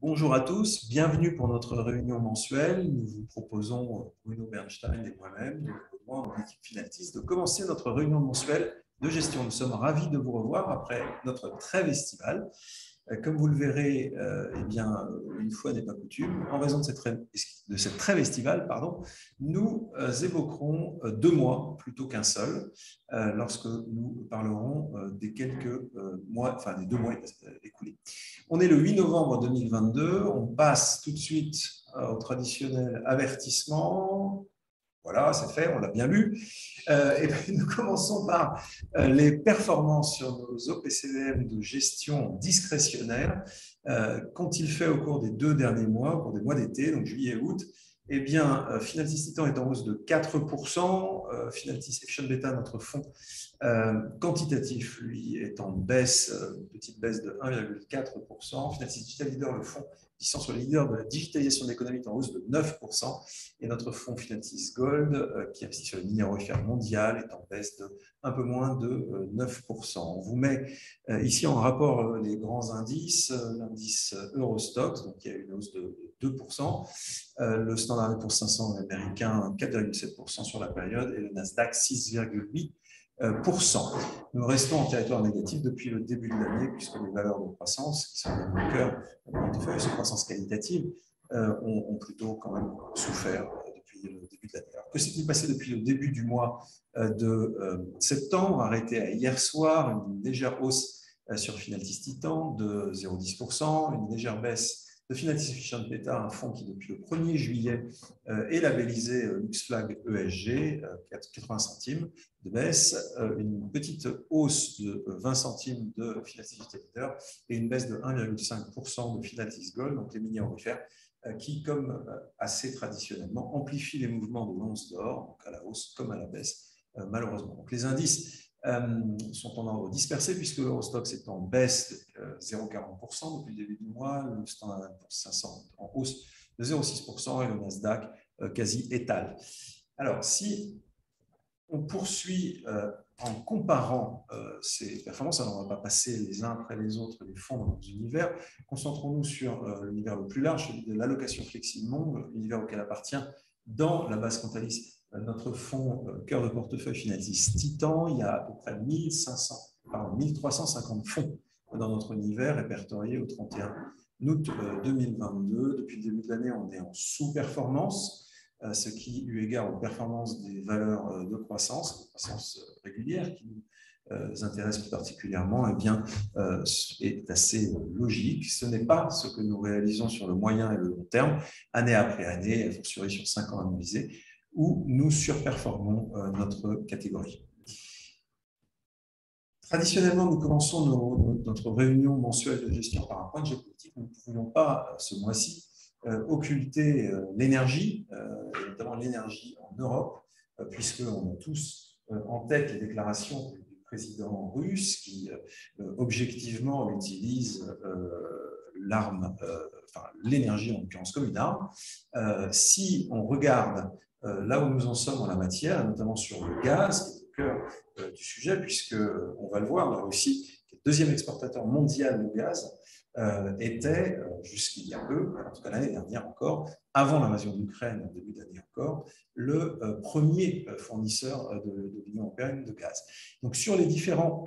Bonjour à tous, bienvenue pour notre réunion mensuelle. Nous vous proposons, Bruno Bernstein et moi-même, moi en équipe Finaltis, de commencer notre réunion mensuelle de gestion. Nous sommes ravis de vous revoir après notre trêve estivale. Comme vous le verrez, une fois n'est pas coutume, en raison de cette trêve estivale, nous évoquerons 2 mois plutôt qu'un seul, lorsque nous parlerons des quelques mois, enfin des 2 mois écoulés. On est le 8 novembre 2022, on passe tout de suite au traditionnel avertissement. Voilà, c'est fait, on l'a bien lu. Nous commençons par les performances sur nos OPCVM de gestion discrétionnaire. Qu'ont-ils fait au cours des 2 derniers mois, au cours des mois d'été, donc juillet et août? Finaltis Titan est en hausse de 4%. Finaltis Action Beta, notre fonds quantitatif, lui, est en baisse, une petite baisse de 1,4%. Finaltis Digital Leader, le fonds qui sont sur les leaders de la digitalisation de l'économie, est en hausse de 9%. Et notre fonds Finaltis Gold, qui investit sur les minéraux mondial, est en baisse de un peu moins de 9%. On vous met ici en rapport les grands indices, l'indice Eurostoxx, donc il y a une hausse de 2%, le Standard & Poor's 500 américain 4,7% sur la période et le Nasdaq 6,8%. Nous restons en territoire négatif depuis le début de l'année, puisque les valeurs de croissance, qui sont au cœur de notre portefeuille, ces croissance qualitative, ont plutôt quand même souffert depuis le début de l'année. Alors, que s'est-il passé depuis le début du mois de septembre, arrêté à hier soir, une légère hausse sur Finaltis Titan de 0,10%, une légère baisse de Finaltis Efficient Beta, un fonds qui, depuis le 1er juillet, est labellisé LuxFlag ESG, 80 centimes de baisse, une petite hausse de 20 centimes de Finaltis Digital Leader et une baisse de 1,5% de Finaltis Gold, donc les mini-orifères, qui, comme assez traditionnellement, amplifient les mouvements de l'once d'or, donc à la hausse comme à la baisse, malheureusement. Donc les indices sont en ordre dispersé, puisque l'Eurostoxx est en baisse de 0,40% depuis le début du mois, le Standard & Poor's 500 en hausse de 0,6% et le Nasdaq quasi étal. Alors, si on poursuit en comparant ces performances, alors on ne va pas passer les uns après les autres les fonds dans nos univers, concentrons-nous sur l'univers le plus large, celui de l'allocation flexible monde, l'univers auquel appartient dans la base Quantalis notre fonds cœur de portefeuille Finaltis Titan. Il y a à peu près 1350 fonds dans notre univers répertoriés au 31 août 2022. Depuis le début de l'année, on est en sous-performance, ce qui, eu égard aux performances des valeurs de croissance régulière qui nous intéresse plus particulièrement, est assez logique. Ce n'est pas ce que nous réalisons sur le moyen et le long terme, année après année, a fortiori sur 5 ans analysés, où nous surperformons notre catégorie. Traditionnellement, nous commençons notre réunion mensuelle de gestion par un point de géopolitique. Nous ne pouvions pas, ce mois-ci, occulter l'énergie, et notamment l'énergie en Europe, puisqu'on a tous en tête les déclarations du président russe qui, objectivement, utilise l'énergie en l'occurrence comme une arme. Si on regarde là où nous en sommes en la matière, notamment sur le gaz, qui est au cœur du sujet, puisqu'on va le voir, la Russie, qui est le deuxième exportateur mondial de gaz, était, jusqu'il y a peu, en tout cas l'année dernière encore, avant l'invasion de l'Ukraine, en début d'année encore, le premier fournisseur de l'Union européenne de gaz. Donc sur les différents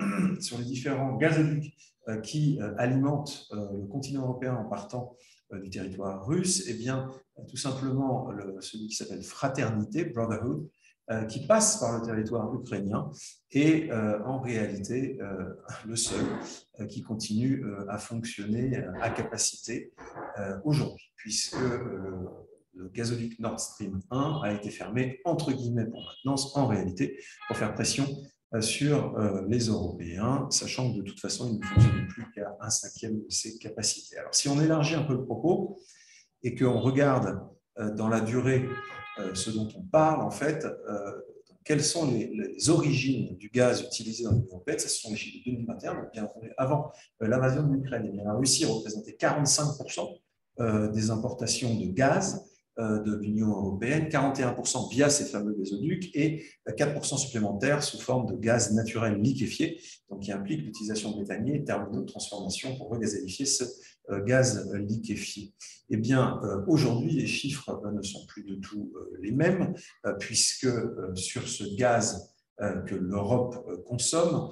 gazoducs qui alimentent le continent européen en partant du territoire russe, tout simplement celui qui s'appelle Fraternité, Brotherhood, qui passe par le territoire ukrainien et en réalité le seul qui continue à fonctionner à capacité aujourd'hui, puisque le gazoduc Nord Stream 1 a été fermé entre guillemets pour maintenance, en réalité pour faire pression sur les Européens, sachant que de toute façon il ne fonctionne plus qu'à 1/5 de ses capacités. Alors si on élargit un peu le propos et qu'on regarde dans la durée ce dont on parle, en fait, quelles sont les origines du gaz utilisé dans l'Union européenne? Ce sont les chiffres de 2021, donc bien avant l'invasion de l'Ukraine. La Russie représentait 45% des importations de gaz de l'Union européenne, 41% via ces fameux gazoducs et 4% supplémentaires sous forme de gaz naturel liquéfié, donc qui implique l'utilisation de méthaniers et terminaux de transformation pour regazéifier ce gaz liquéfié. Eh bien, aujourd'hui, les chiffres ne sont plus du tout les mêmes, puisque sur ce gaz que l'Europe consomme,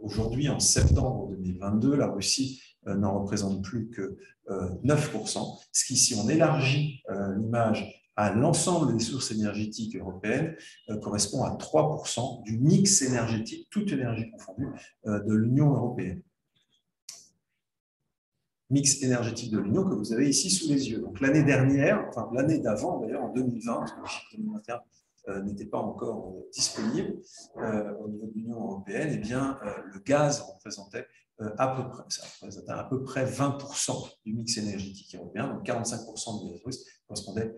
aujourd'hui, en septembre 2022, la Russie n'en représente plus que 9%, ce qui, si on élargit l'image à l'ensemble des sources énergétiques européennes, correspond à 3% du mix énergétique, toute énergie confondue, de l'Union européenne. Mix énergétique de l'Union que vous avez ici sous les yeux. Donc l'année dernière, enfin l'année d'avant d'ailleurs, en 2020, parce que le chiffre 2021 n'était pas encore disponible au niveau de l'Union européenne, eh bien, le gaz représentait à peu près 20% du mix énergétique européen, donc 45% du gaz russe correspondait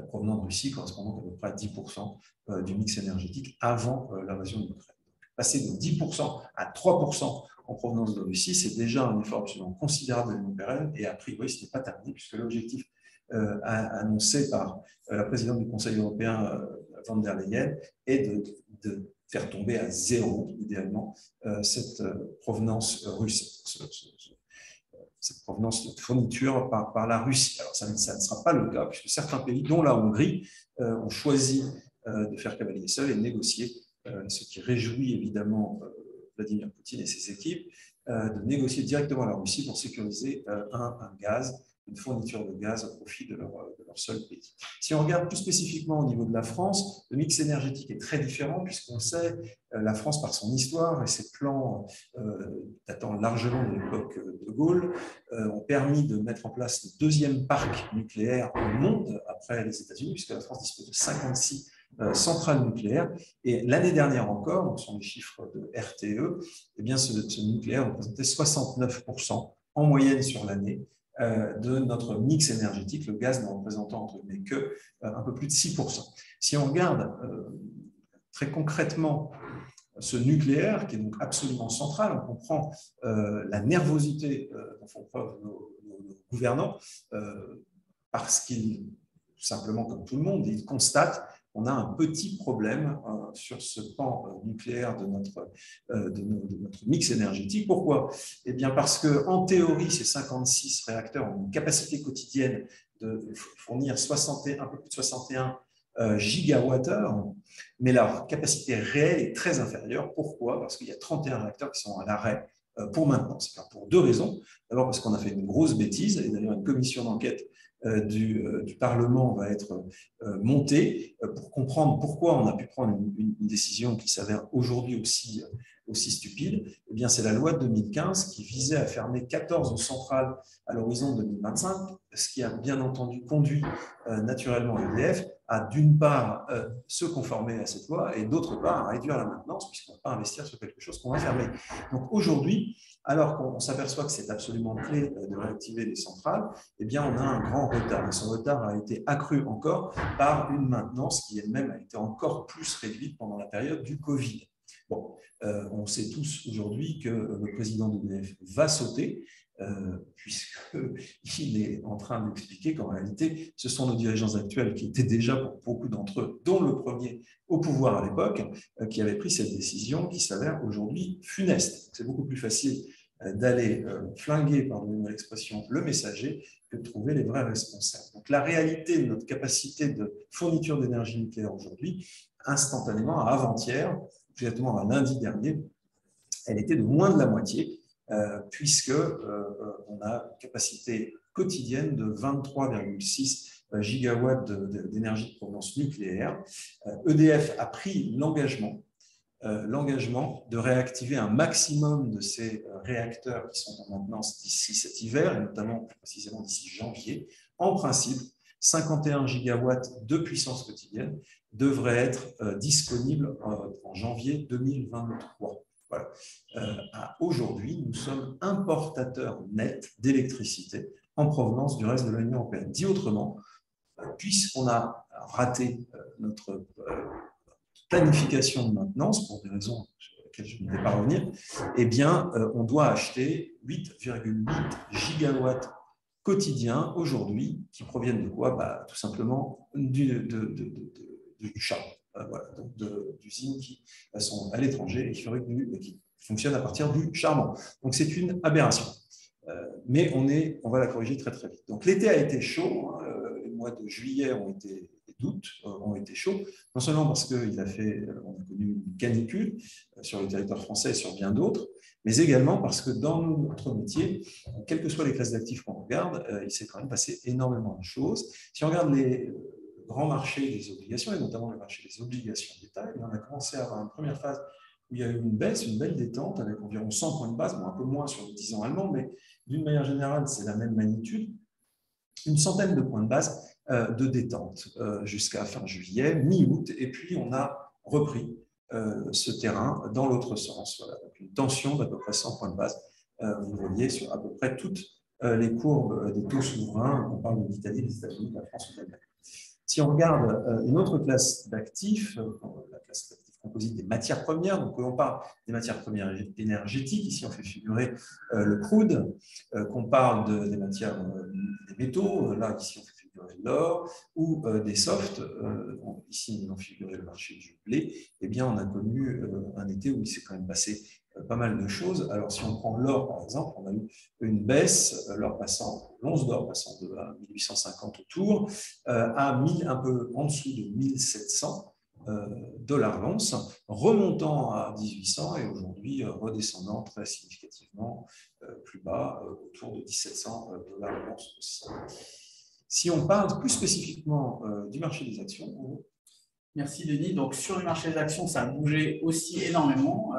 provenant de Russie, correspondant à peu près à 10% du mix énergétique avant l'invasion de l'Ukraine. Passer de 10% à 3% en provenance de Russie, c'est déjà un effort absolument considérable de l'Union européenne, et a priori, ce n'est pas terminé, puisque l'objectif annoncé par la présidente du Conseil européen, von der Leyen, est de faire tomber à zéro, idéalement, cette provenance russe, cette provenance de fourniture par la Russie. Alors, ça ne sera pas le cas, puisque certains pays, dont la Hongrie, ont choisi de faire cavalier seul et de négocier, ce qui réjouit évidemment Vladimir Poutine et ses équipes, de négocier directement à la Russie pour sécuriser un gaz, une fourniture de gaz au profit de leur seul pays. Si on regarde plus spécifiquement au niveau de la France, le mix énergétique est très différent, puisqu'on sait, la France, par son histoire et ses plans datant largement de l'époque de Gaulle, ont permis de mettre en place le deuxième parc nucléaire au monde, après les États-Unis, puisque la France dispose de 56 centrales nucléaires. Et l'année dernière encore, donc sur les chiffres de RTE, eh bien ce nucléaire représentait 69% en moyenne sur l'année de notre mix énergétique, le gaz ne représentant entre guillemets que un peu plus de 6%. Si on regarde très concrètement ce nucléaire, qui est donc absolument central, on comprend la nervosité dont font preuve nos gouvernants, parce qu'ils, simplement comme tout le monde, ils constatent qu'on a un petit problème sur ce pan nucléaire de notre mix énergétique. Pourquoi? Eh bien parce qu'en théorie, ces 56 réacteurs ont une capacité quotidienne de fournir un peu plus de 61 gigawattheures, mais leur capacité réelle est très inférieure. Pourquoi? Parce qu'il y a 31 réacteurs qui sont à l'arrêt pour maintenance. Enfin, pour deux raisons. D'abord parce qu'on a fait une grosse bêtise, et d'ailleurs une commission d'enquête du Parlement va être montée pour comprendre pourquoi on a pu prendre une décision qui s'avère aujourd'hui aussi stupide. Eh bien, c'est la loi de 2015 qui visait à fermer 14 centrales à l'horizon 2025, ce qui a bien entendu conduit naturellement EDF à d'une part se conformer à cette loi et d'autre part à réduire la maintenance puisqu'on ne va pas investir sur quelque chose qu'on va fermer. Donc aujourd'hui, alors qu'on s'aperçoit que c'est absolument clé de réactiver les centrales, eh bien on a un grand retard. Et ce retard a été accru encore par une maintenance qui elle-même a été encore plus réduite pendant la période du Covid. Bon, on sait tous aujourd'hui que le président d'EDF va sauter, puisqu'il est en train d'expliquer qu'en réalité, ce sont nos dirigeants actuels qui étaient déjà, pour beaucoup d'entre eux, dont le premier au pouvoir à l'époque, qui avaient pris cette décision qui s'avère aujourd'hui funeste. C'est beaucoup plus facile d'aller flinguer, pardonnez-moi l'expression, le messager que de trouver les vrais responsables. Donc la réalité de notre capacité de fourniture d'énergie nucléaire aujourd'hui, instantanément, à avant-hier, exactement à lundi dernier, elle était de moins de la moitié, puisque on a une capacité quotidienne de 23,6 gigawatts d'énergie de provenance nucléaire. EDF a pris l'engagement de réactiver un maximum de ces réacteurs qui sont en maintenance d'ici cet hiver, et notamment plus précisément d'ici janvier. En principe, 51 gigawatts de puissance quotidienne devraient être disponibles en janvier 2023. Voilà. Aujourd'hui, nous sommes importateurs nets d'électricité en provenance du reste de l'Union européenne. Dit autrement, puisqu'on a raté notre planification de maintenance, pour des raisons sur lesquelles je ne vais pas revenir, eh bien, on doit acheter 8,8 gigawatts quotidiens aujourd'hui, qui proviennent de quoi? Tout simplement du charbon. Voilà, donc d'usines qui sont à l'étranger et qui fabriquent qui fonctionnent à partir du charbon. Donc c'est une aberration. Mais on va la corriger très très vite. Donc l'été a été chaud, hein, les mois de juillet et d'août ont été chauds, non seulement parce qu'on a connu une canicule sur le territoire français et sur bien d'autres, mais également parce que dans notre métier, quelles que soient les classes d'actifs qu'on regarde, il s'est quand même passé énormément de choses. Si on regarde les grands marchés des obligations, et notamment le marché des obligations d'État, on a commencé à avoir une première phase où il y a eu une baisse, une belle détente, avec environ 100 points de base, bon, un peu moins sur le 10 ans allemand, mais d'une manière générale, c'est la même magnitude, une centaine de points de base de détente jusqu'à fin juillet, mi-août, et puis on a repris ce terrain dans l'autre sens. Voilà, donc une tension d'à peu près 100 points de base, vous voyez, sur à peu près toutes les courbes des taux souverains, on parle de l'Italie, des États-Unis, de la France ou de l'Allemagne. Si on regarde une autre classe d'actifs, la classe d'actifs composite des matières premières, donc on parle des matières premières énergétiques, ici on fait figurer le crude, qu'on parle des matières, des métaux, là ici on fait figurer l'or, ou des softs, ici on figurait le marché du blé, eh bien on a connu un été où il s'est quand même passé pas mal de choses. Alors, si on prend l'or, par exemple, on a eu une baisse, l'once d'or passant de 1850 autour à 1000, un peu en dessous de 1700 dollars l'once, remontant à 1800 et aujourd'hui redescendant très significativement plus bas, autour de 1700 dollars l'once aussi. Si on parle plus spécifiquement du marché des actions, merci Denis. Donc sur le marché des actions, ça a bougé aussi énormément.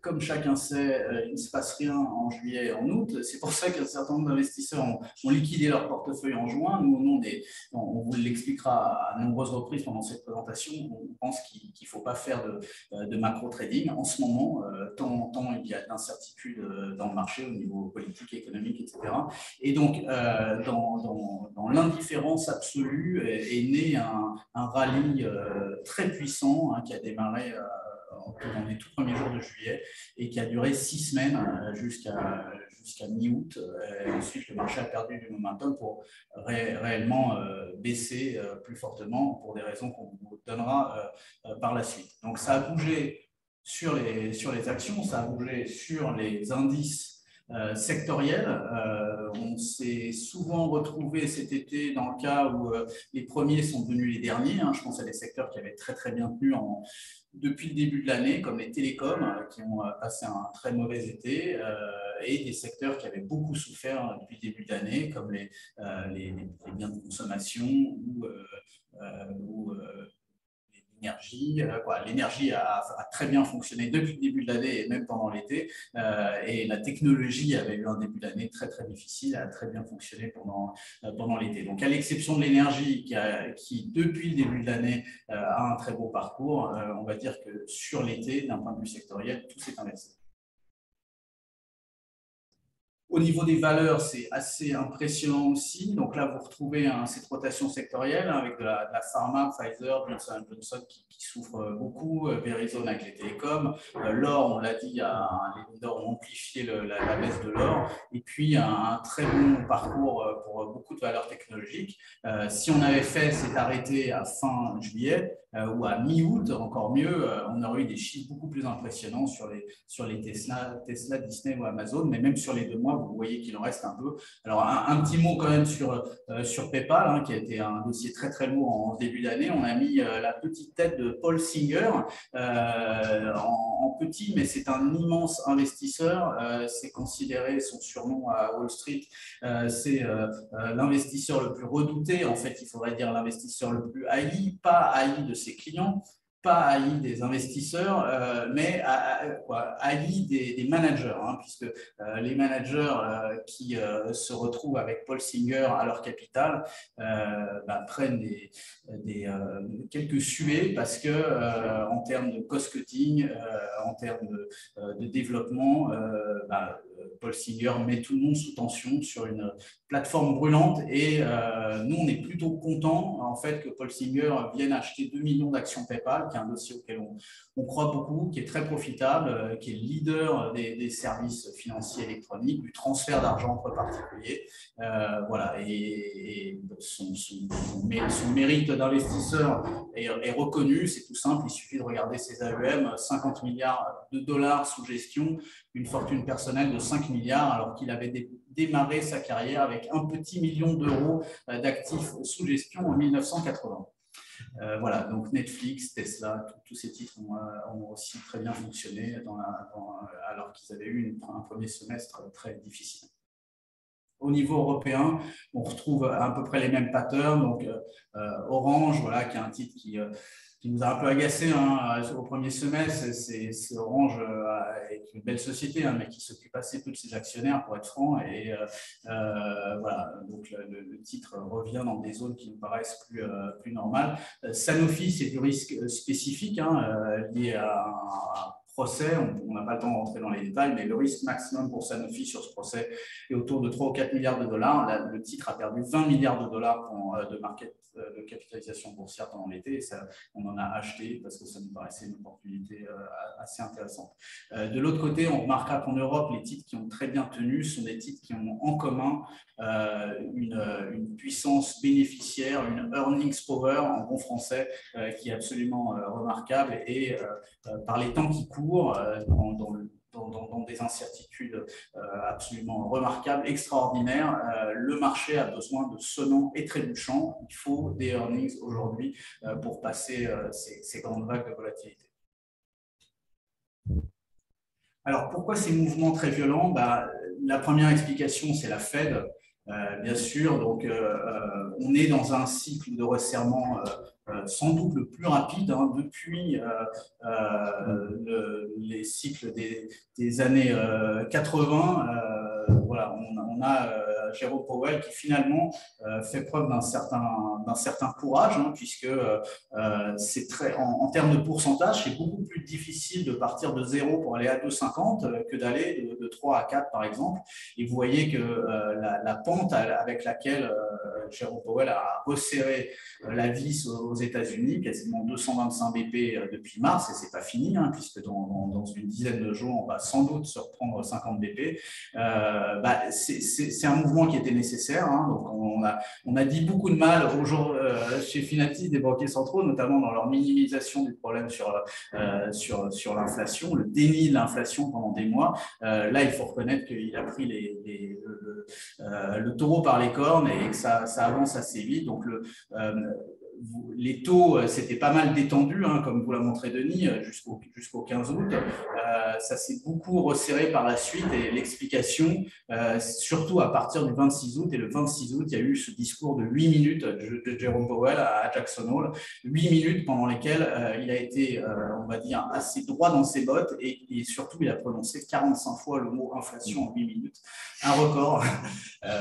Comme chacun sait, il ne se passe rien en juillet et en août. C'est pour ça qu'un certain nombre d'investisseurs ont liquidé leur portefeuille en juin. Nous, on vous l'expliquera à nombreuses reprises pendant cette présentation. On pense qu'il ne faut pas faire de macro-trading en ce moment, tant il y a d'incertitudes dans le marché au niveau politique, économique, etc. Et donc, dans l'indifférence absolue est né un rallye très puissant qui a démarré dans les tout premiers jours de juillet et qui a duré 6 semaines jusqu'à mi-août. Ensuite, le marché a perdu du momentum pour réellement baisser plus fortement pour des raisons qu'on vous donnera par la suite. Donc, ça a bougé sur les actions, ça a bougé sur les indices sectoriels. On s'est souvent retrouvé cet été dans le cas où les premiers sont devenus les derniers. Je pense à des secteurs qui avaient très très bien tenu depuis le début de l'année, comme les télécoms, qui ont passé un très mauvais été, et des secteurs qui avaient beaucoup souffert depuis le début de l'année, comme les biens de consommation ou l'énergie. L'énergie a très bien fonctionné depuis le début de l'année et même pendant l'été. Et la technologie avait eu un début d'année très très difficile, a très bien fonctionné pendant l'été. Donc à l'exception de l'énergie qui depuis le début de l'année a un très beau parcours, on va dire que sur l'été, d'un point de vue sectoriel, tout s'est inversé. Au niveau des valeurs, c'est assez impressionnant aussi. Donc là, vous retrouvez cette rotation sectorielle avec de la pharma, Pfizer, Johnson & Johnson qui souffre beaucoup, Verizon avec les télécoms. L'or, on l'a dit, les leaders ont amplifié la baisse de l'or. Et puis, un très bon parcours pour beaucoup de valeurs technologiques. Si on avait fait cet arrêté à fin juillet, ou à mi-août, encore mieux, on aurait eu des chiffres beaucoup plus impressionnants sur les Tesla, Disney ou Amazon, mais même sur les 2 mois, vous voyez qu'il en reste un peu. Alors, un petit mot quand même sur PayPal, qui a été un dossier très très lourd en début d'année. On a mis la petite tête de Paul Singer en petit, mais c'est un immense investisseur. C'est considéré, son surnom à Wall Street, c'est l'investisseur le plus redouté. En fait, il faudrait dire l'investisseur le plus haï, pas haï de ses clients, pas haï des investisseurs, mais haï des managers, puisque les managers qui se retrouvent avec Paul Singer à leur capital prennent quelques suées parce que en termes de cost-cutting, en termes de développement, Paul Singer met tout le monde sous tension sur une plateforme brûlante et nous, on est plutôt contents en fait que Paul Singer vienne acheter 2 millions d'actions PayPal qui est un dossier auquel on croit beaucoup, qui est très profitable, qui est le leader des services financiers électroniques, du transfert d'argent entre particuliers. Voilà, et son mérite d'investisseur est reconnu, c'est tout simple, il suffit de regarder ses AUM, 50 milliards de dollars sous gestion, une fortune personnelle de 5 milliards, alors qu'il avait démarré sa carrière avec un petit million d'euros d'actifs sous gestion en 1980. Voilà, donc Netflix, Tesla, tous ces titres ont aussi très bien fonctionné alors qu'ils avaient eu un premier semestre très difficile. Au niveau européen, on retrouve à peu près les mêmes patterns. Donc, Orange, voilà, qui est un titre qui nous a un peu agacé au premier semestre. C'est Orange est une belle société, mais qui s'occupe assez peu de ses actionnaires, pour être franc. Et voilà, donc le titre revient dans des zones qui nous paraissent plus normales. Sanofi, c'est du risque spécifique lié à procès. On n'a pas le temps de rentrer dans les détails, mais le risque maximum pour Sanofi sur ce procès est autour de 3 ou 4 milliards de dollars. Là, le titre a perdu 20 milliards de dollars de capitalisation boursière pendant l'été. On en a acheté parce que ça nous paraissait une opportunité assez intéressante. De l'autre côté, on remarquera qu'en Europe, les titres qui ont très bien tenu sont des titres qui ont en commun une puissance bénéficiaire, une earnings power en bon français, qui est absolument remarquable. Et par les temps qui courent, dans des incertitudes absolument remarquables, extraordinaires, le marché a besoin de sonnants et trébuchants. Il faut des earnings aujourd'hui pour passer ces grandes vagues de volatilité. Alors, pourquoi ces mouvements très violents? La première explication, c'est la Fed, bien sûr. Donc, on est dans un cycle de resserrement sans doute le plus rapide depuis les cycles des années 80. Voilà, on a Jérôme Powell qui finalement fait preuve d'un certain courage, puisque c'est en termes de pourcentage, c'est beaucoup plus difficile de partir de 0 pour aller à 2,50 que d'aller de 3 à 4 par exemple. Et vous voyez que la pente avec laquelle Jérôme Powell a resserré la vis aux États-Unis, quasiment 225 BP depuis mars, et c'est pas fini, puisque dans une dizaine de jours, on va sans doute se reprendre 50 BP. C'est un mouvement qui était nécessaire. Donc on a dit beaucoup de mal chez Finatis des banquiers centraux, notamment dans leur minimisation du problème sur l'inflation, le déni de l'inflation pendant des mois. Là, il faut reconnaître qu'il a pris le taureau par les cornes et que ça avance assez vite. Donc, les taux s'étaient pas mal détendus, comme vous l'a montré Denis, jusqu'au 15 août. Ça s'est beaucoup resserré par la suite et l'explication, surtout à partir du 26 août. Et le 26 août, il y a eu ce discours de 8 minutes de Jérôme Powell à Jackson Hole, 8 minutes pendant lesquelles il a été, on va dire, assez droit dans ses bottes et surtout, il a prononcé 45 fois le mot inflation en 8 minutes. Un record,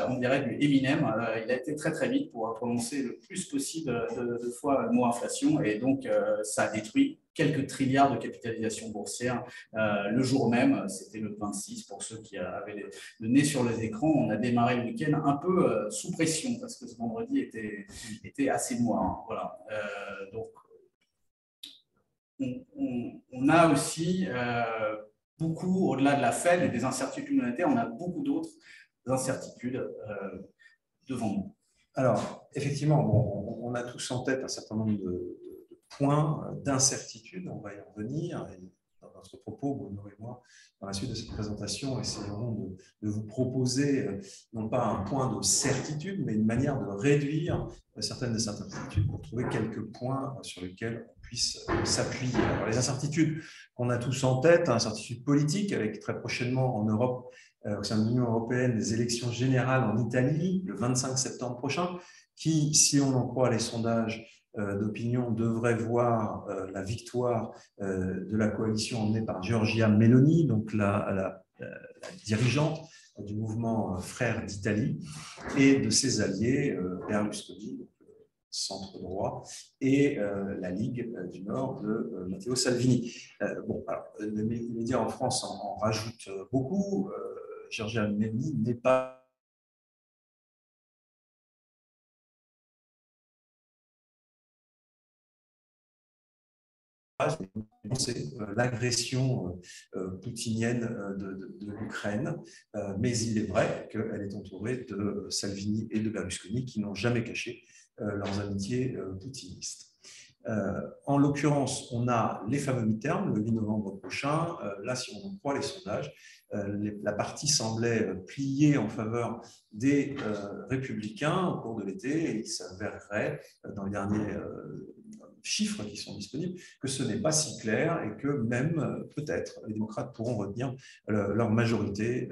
on dirait du Eminem. Il a été très très vite pour prononcer le plus possible de fois le mot inflation et donc ça a détruit quelques trilliards de capitalisation boursière le jour même. C'était le 26 pour ceux qui avaient le nez sur les écrans. On a démarré le week-end un peu sous pression parce que ce vendredi était assez noir. Voilà. Donc on a aussi beaucoup, au-delà de la Fed et des incertitudes monétaires, on a beaucoup d'autres incertitudes devant nous. Alors, effectivement, on a tous en tête un certain nombre de points d'incertitude, on va y revenir. Et dans notre propos, Bruno et moi, dans la suite de cette présentation, essayerons de vous proposer non pas un point de certitude, mais une manière de réduire certaines des incertitudes pour trouver quelques points sur lesquels on puisse s'appuyer. Alors, les incertitudes qu'on a tous en tête, incertitudes politiques, avec très prochainement en Europe, au sein de l'Union européenne, des élections générales en Italie le 25 septembre prochain, qui, si on en croit les sondages d'opinion, devrait voir la victoire de la coalition emmenée par Giorgia Meloni, donc la dirigeante du mouvement Frères d'Italie, et de ses alliés, Berlusconi, centre droit, et la Ligue du Nord de Matteo Salvini. Bon, alors, les médias en France en rajoutent beaucoup. Giorgia Meloni n'est pas c'est l'agression poutinienne de l'Ukraine, mais il est vrai qu'elle est entourée de Salvini et de Berlusconi qui n'ont jamais caché leurs amitiés poutinistes. En l'occurrence, on a les fameux midterms le 8 novembre prochain. Là, si on en croit les sondages, la partie semblait plier en faveur des républicains au cours de l'été et il s'avérerait, dans les derniers chiffres qui sont disponibles, que ce n'est pas si clair et que même, peut-être, les démocrates pourront retenir leur majorité,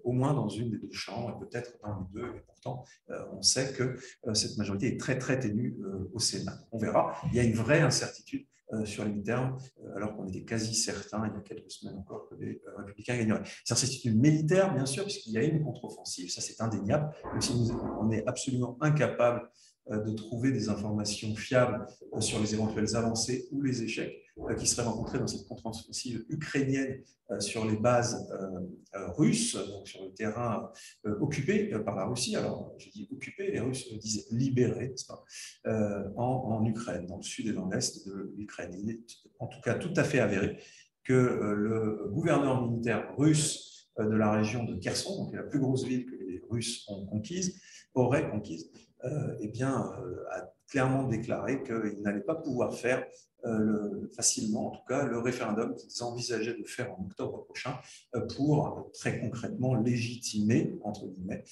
au moins dans une des deux chambres, et peut-être dans les deux. Et pourtant, on sait que cette majorité est très, très ténue au Sénat. On verra. Il y a une vraie incertitude sur les midterms, alors qu'on était quasi certain, il y a quelques semaines encore, que les républicains gagneraient. C'est une incertitude militaire, bien sûr, puisqu'il y a une contre-offensive, ça c'est indéniable, même si on est absolument incapable de trouver des informations fiables sur les éventuelles avancées ou les échecs qui seraient rencontrés dans cette contre-offensive ukrainienne sur les bases russes, donc sur le terrain occupé par la Russie. Alors, je dis occupé, les Russes disent libéré, n'est-ce pas, en Ukraine, dans le sud et dans l'est de l'Ukraine. Il est en tout cas tout à fait avéré que le gouverneur militaire russe de la région de Kherson, donc la plus grosse ville que les Russes auraient conquise, a clairement déclaré qu'il n'allait pas pouvoir faire facilement, en tout cas, le référendum qu'ils envisageaient de faire en octobre prochain pour très concrètement légitimer, entre guillemets,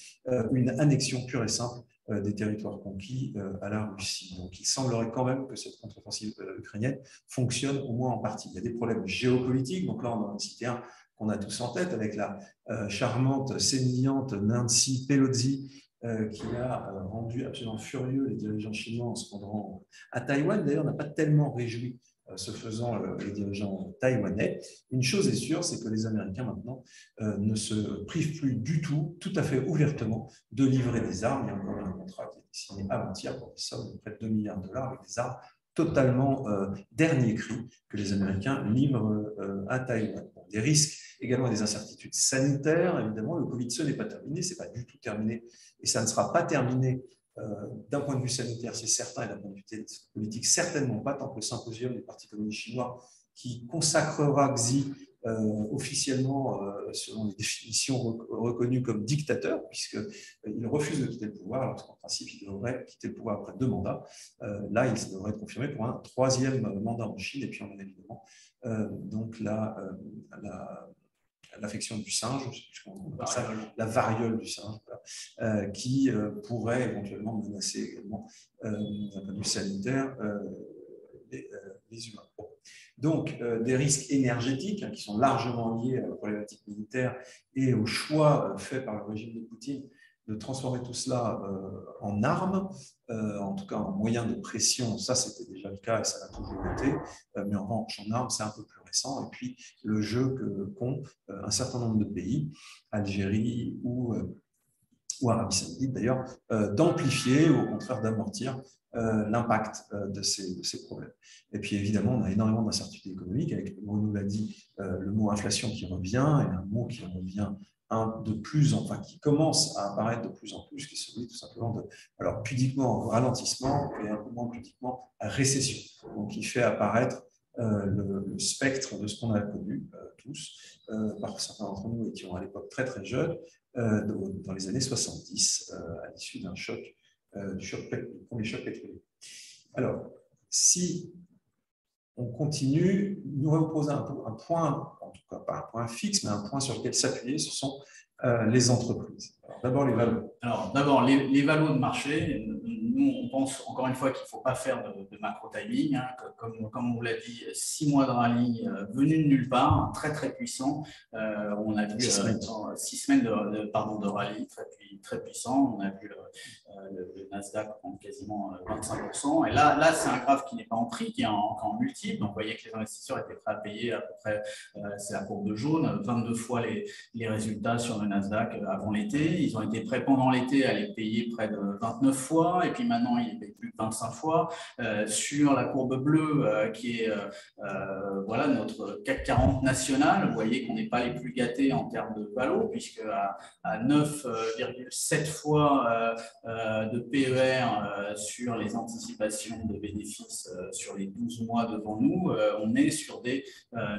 une annexion pure et simple des territoires conquis à la Russie. Donc il semblerait quand même que cette contre-offensive ukrainienne fonctionne au moins en partie. Il y a des problèmes géopolitiques, donc là on en a cité un qu'on a tous en tête avec la charmante, sémillante Nancy Pelosi, qui a rendu absolument furieux les dirigeants chinois en se rendant à Taïwan. D'ailleurs, n'a pas tellement réjoui, ce faisant, les dirigeants taïwanais. Une chose est sûre, c'est que les Américains, maintenant, ne se privent plus du tout à fait ouvertement, de livrer des armes. Il y a encore un contrat qui a été signé avant-hier pour des sommes de près de 2 milliards de dollars avec des armes totalement dernier cri que les Américains livrent à Taïwan. Bon, des risques, également des incertitudes sanitaires, évidemment. Le Covid, ce n'est pas terminé, ce n'est pas du tout terminé, et ça ne sera pas terminé d'un point de vue sanitaire, c'est certain, et d'un point de vue politique, certainement pas, tant que le symposium du Parti communiste chinois, qui consacrera Xi officiellement, selon les définitions reconnues comme dictateur, puisqu'il refuse de quitter le pouvoir, alors qu'en principe, il devrait quitter le pouvoir après 2 mandats. Là, il devrait être confirmé pour un 3e mandat en Chine, et puis on a évidemment donc l'affection du singe, la variole du singe, qui pourrait éventuellement menacer également, d'un point de vue sanitaire, les humains. Bon. Donc, des risques énergétiques qui sont largement liés à la problématique militaire et au choix fait par le régime de Poutine de transformer tout cela en armes, en tout cas en moyen de pression. Ça, c'était déjà le cas et ça l'a toujours été, mais en revanche, en armes, c'est un peu plus récent. Et puis, le jeu qu'ont un certain nombre de pays, Algérie ou Arabie Saoudite d'ailleurs, d'amplifier ou au contraire d'amortir l'impact de ces problèmes. Et puis évidemment, on a énormément d'incertitudes économiques, avec, on nous l'a dit, le mot inflation qui revient, et un mot qui revient qui commence à apparaître de plus en plus, qui est celui tout simplement de, alors pudiquement ralentissement, et un peu moins pudiquement récession. Donc il fait apparaître le spectre de ce qu'on a connu tous, par certains d'entre nous étions à l'époque très très jeunes, dans les années 70, à l'issue d'un choc, du premier choc pétrolier. Alors, si on continue, nous allons poser un point, en tout cas pas un point fixe, mais un point sur lequel s'appuyer, ce sont les entreprises. D'abord, les valos. Alors, d'abord, les valos de marché. Nous, on pense encore une fois qu'il ne faut pas faire de macro-timing. Hein, comme on vous l'a dit, 6 mois de rallye venus de nulle part, très très puissant. On a vu 6 semaines de rallye très puissant. On a vu le Nasdaq prendre quasiment 25%. Et là c'est un graphe qui n'est pas en prix, qui est en multiple. Donc, vous voyez que les investisseurs étaient prêts à payer à peu près, c'est la courbe jaune, 22 fois les résultats sur le Nasdaq avant l'été. Ils ont été prêts pendant l'été à les payer près de 29 fois. Et puis maintenant, il ne paye plus que 25 fois. Sur la courbe bleue, qui est voilà, notre CAC 40 national, vous voyez qu'on n'est pas les plus gâtés en termes de valo, puisque à 9,7 fois de PER sur les anticipations de bénéfices sur les 12 mois devant nous, on est sur des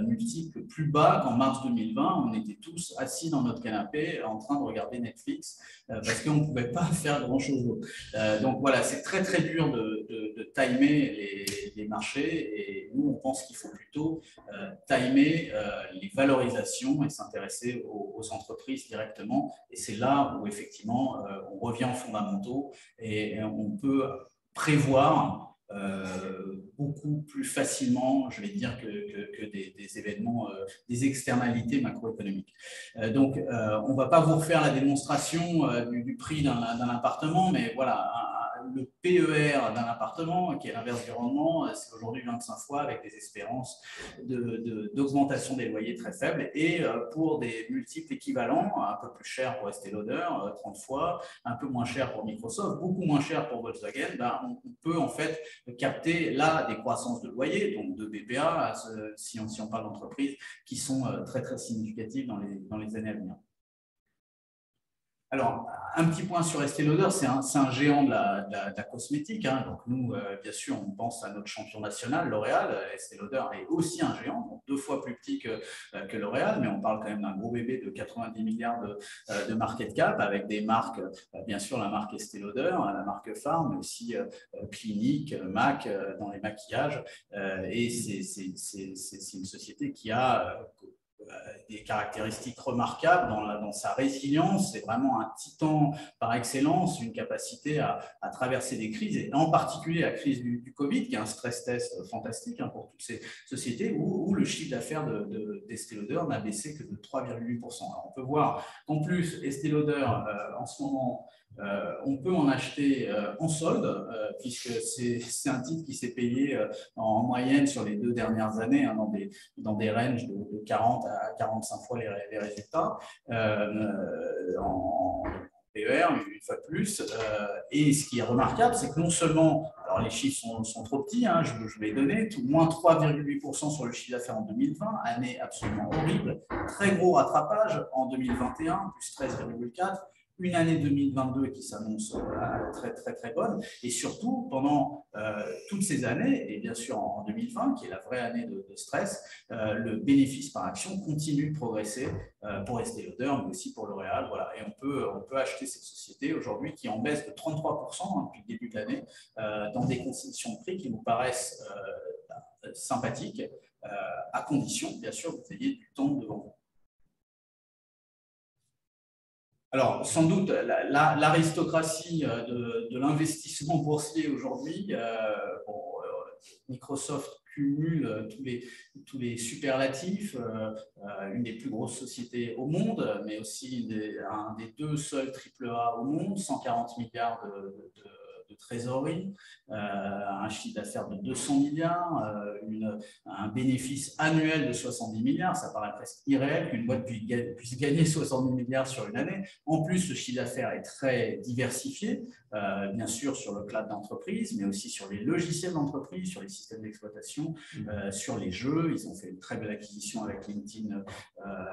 multiples plus bas qu'en mars 2020. On était tous assis dans notre canapé en train de regarder Netflix parce qu'on ne pouvait pas faire grand-chose d'autre. Donc voilà, c'est très très dur de timer les marchés et nous, on pense qu'il faut plutôt timer les valorisations et s'intéresser aux entreprises directement. Et c'est là où effectivement, on revient aux fondamentaux et on peut prévoir beaucoup plus facilement, je vais dire, que des événements, des externalités macroéconomiques. Donc, on ne va pas vous refaire la démonstration du prix d'un appartement, mais voilà, le PER d'un appartement, qui est l'inverse du rendement, c'est aujourd'hui 25 fois avec des espérances d'augmentation des loyers très faibles et pour des multiples équivalents, un peu plus cher pour Estée Lauder, 30 fois, un peu moins cher pour Microsoft, beaucoup moins cher pour Volkswagen, ben, on peut en fait capter là des croissances de loyers, donc de BPA, si on parle d'entreprises, qui sont très très significatives dans les années à venir. Alors, un petit point sur Estée Lauder, c'est un géant de la cosmétique. Hein. Donc, nous, bien sûr, on pense à notre champion national, L'Oréal. Estée Lauder est aussi un géant, donc 2 fois plus petit que L'Oréal, mais on parle quand même d'un gros bébé de 90 milliards de market cap, avec des marques, bien sûr, la marque Estée Lauder, la marque Phare, mais aussi Clinique, MAC dans les maquillages. Et c'est une société qui a des caractéristiques remarquables dans sa résilience. C'est vraiment un titan par excellence, une capacité à traverser des crises, et en particulier la crise du Covid, qui est un stress test fantastique hein, pour toutes ces sociétés, où le chiffre d'affaires d'Estée Lauder n'a baissé que de 3,8%. On peut voir qu'en plus, Estée Lauder, en ce moment, on peut en acheter en solde, puisque c'est un titre qui s'est payé en moyenne sur les 2 dernières années, hein, dans des ranges de 40 à 45 fois les résultats en PER, une fois de plus. Et ce qui est remarquable, c'est que non seulement, alors les chiffres sont trop petits, hein, je vais les donner, moins 3,8% sur le chiffre d'affaires en 2020, année absolument horrible, très gros rattrapage en 2021, plus 13,4%. Une année 2022 qui s'annonce très, très, très bonne. Et surtout, pendant toutes ces années, et bien sûr en 2020, qui est la vraie année de stress, le bénéfice par action continue de progresser pour Estée Lauder, mais aussi pour L'Oréal. Voilà. Et on peut acheter cette société aujourd'hui qui est en baisse de 33% hein, depuis le début de l'année, dans des conditions de prix qui nous paraissent sympathiques, à condition, bien sûr, que vous ayez du temps devant vous. Alors, sans doute, l'aristocratie de l'investissement boursier aujourd'hui, Microsoft cumule tous les superlatifs, une des plus grosses sociétés au monde, mais aussi un des 2 seuls AAA au monde, 140 milliards de trésorerie, un chiffre d'affaires de 200 milliards, un bénéfice annuel de 70 milliards, ça paraît presque irréel qu'une boîte puisse gagner 70 milliards sur une année. En plus, le chiffre d'affaires est très diversifié, bien sûr sur le cloud d'entreprise, mais aussi sur les logiciels d'entreprise, sur les systèmes d'exploitation, sur les jeux. Ils ont fait une très belle acquisition avec LinkedIn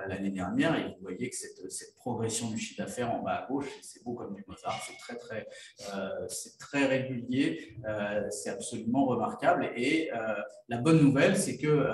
l'année dernière, et vous voyez que cette progression du chiffre d'affaires en bas à gauche, c'est beau comme du Mozart, c'est très régulier, c'est absolument remarquable. Et la bonne nouvelle, c'est que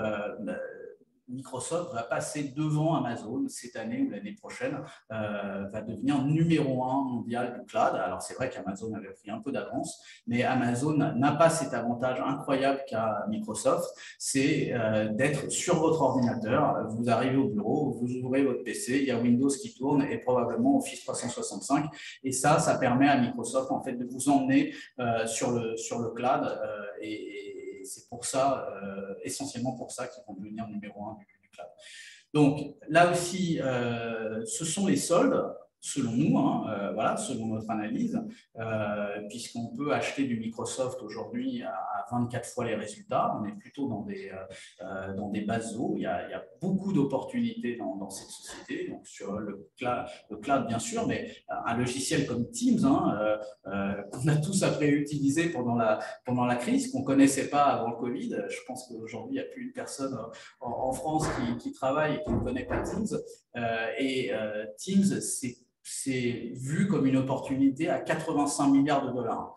Microsoft va passer devant Amazon cette année ou l'année prochaine, va devenir numéro 1 mondial du cloud. Alors c'est vrai qu'Amazon avait pris un peu d'avance, mais Amazon n'a pas cet avantage incroyable qu'a Microsoft, c'est d'être sur votre ordinateur, vous arrivez au bureau, vous ouvrez votre PC, il y a Windows qui tourne et probablement Office 365, et ça permet à Microsoft en fait de vous emmener sur le cloud, et c'est pour ça, essentiellement pour ça qu'ils vont devenir numéro 1 du cloud. Donc là aussi, ce sont les soldes, selon nous, hein, voilà, selon notre analyse, puisqu'on peut acheter du Microsoft aujourd'hui à 24 fois les résultats. On est plutôt dans des bases eaux. Il y a beaucoup d'opportunités dans cette société, donc sur le cloud bien sûr, mais un logiciel comme Teams, hein, qu'on a tous appris à utiliser pendant la crise, qu'on ne connaissait pas avant le Covid. Je pense qu'aujourd'hui, il n'y a plus une personne en France qui travaille et qui ne connaît pas Teams. Teams, c'est c'est vu comme une opportunité à 85 milliards de dollars.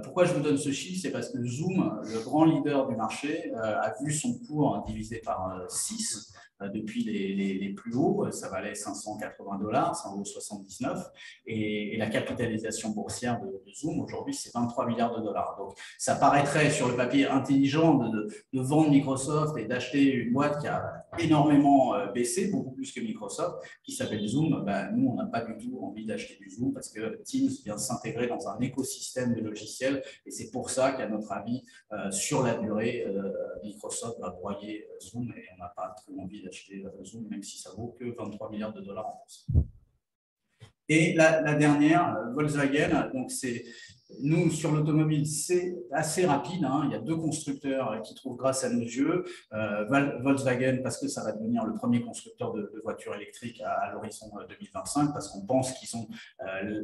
Pourquoi je vous donne ce chiffre? C'est parce que Zoom, le grand leader du marché, a vu son cours divisé par 6 depuis les plus hauts. Ça valait 580 dollars, ça en vaut 79. Et la capitalisation boursière de Zoom, aujourd'hui, c'est 23 milliards de dollars. Donc, ça paraîtrait sur le papier intelligent de vendre Microsoft et d'acheter une boîte qui a énormément baissé, beaucoup plus que Microsoft, qui s'appelle Zoom. Nous, on n'a pas du tout envie d'acheter du Zoom parce que Teams vient s'intégrer dans un écosystème de logiciels et c'est pour ça qu'à notre avis, sur la durée, Microsoft va broyer Zoom et on n'a pas trop envie d'acheter Zoom, même si ça vaut que 23 milliards de dollars en bourse. Et la dernière, Volkswagen, donc c'est nous, sur l'automobile, c'est assez rapide. Il y a 2 constructeurs qui trouvent grâce à nos yeux. Volkswagen, parce que ça va devenir le premier constructeur de voitures électriques à l'horizon 2025, parce qu'on pense qu'ils ont